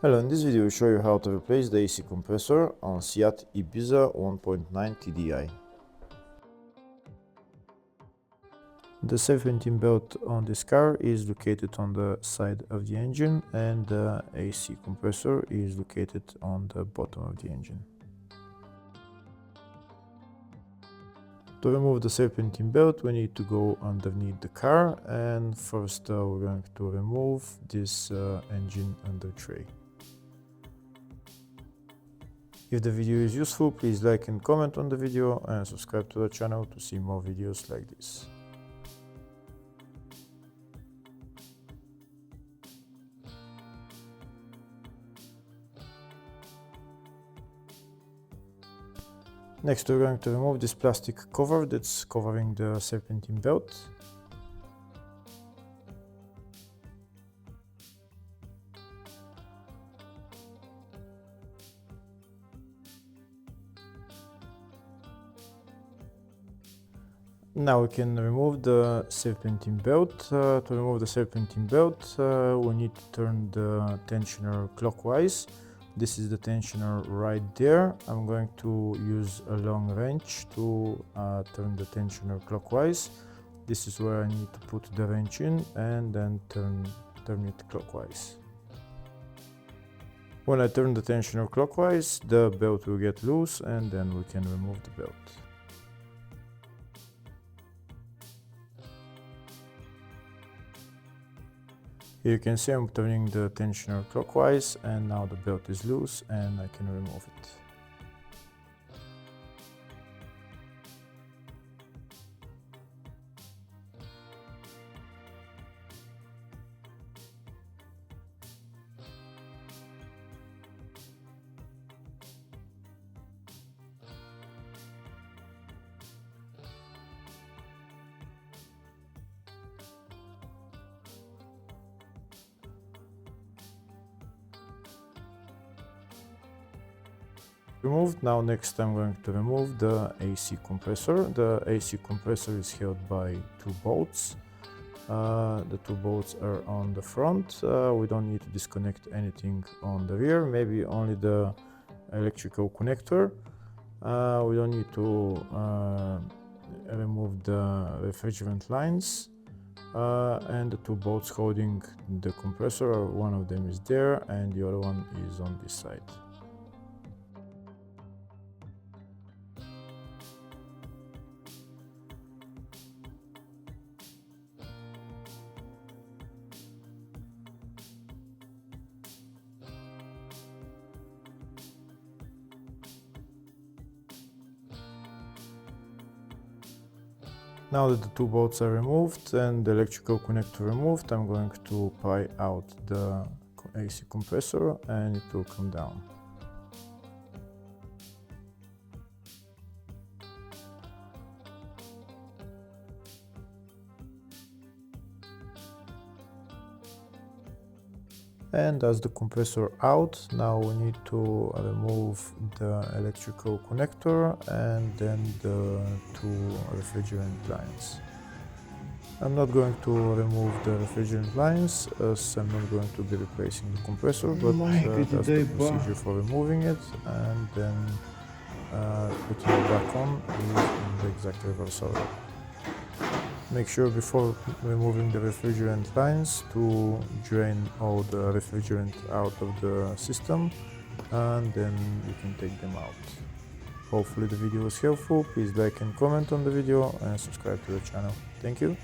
Hello, in this video I will show you how to replace the AC compressor on Seat Ibiza 1.9 TDI. The serpentine belt on this car is located on the side of the engine and the AC compressor is located on the bottom of the engine. To remove the serpentine belt we need to go underneath the car, and first we're going to remove this engine under tray. If the video is useful, please like and comment on the video and subscribe to the channel to see more videos like this. Next we're going to remove this plastic cover that's covering the serpentine belt. Now we can remove the serpentine belt. To remove the serpentine belt, we need to turn the tensioner clockwise. This is the tensioner right there. I'm going to use a long wrench to turn the tensioner clockwise. This is where I need to put the wrench in and then turn it clockwise. When I turn the tensioner clockwise, the belt will get loose and then we can remove the belt. Here you can see I'm turning the tensioner clockwise and now the belt is loose and I can remove it. Removed. Now next I'm going to remove the AC compressor. The AC compressor is held by two bolts. The two bolts are on the front. We don't need to disconnect anything on the rear, maybe only the electrical connector. We don't need to remove the refrigerant lines. And the two bolts holding the compressor, one of them is there and the other one is on this side. Now that the two bolts are removed and the electrical connector removed, I'm going to pry out the AC compressor and it will come down. And as the compressor out, now we need to remove the electrical connector and then the two refrigerant lines. I'm not going to remove the refrigerant lines as I'm not going to be replacing the compressor, but that's the procedure for removing it, and then putting it back on is in the exact reverse order. Make sure before removing the refrigerant lines to drain all the refrigerant out of the system, and then you can take them out. Hopefully the video was helpful. Please like and comment on the video and subscribe to the channel. Thank you.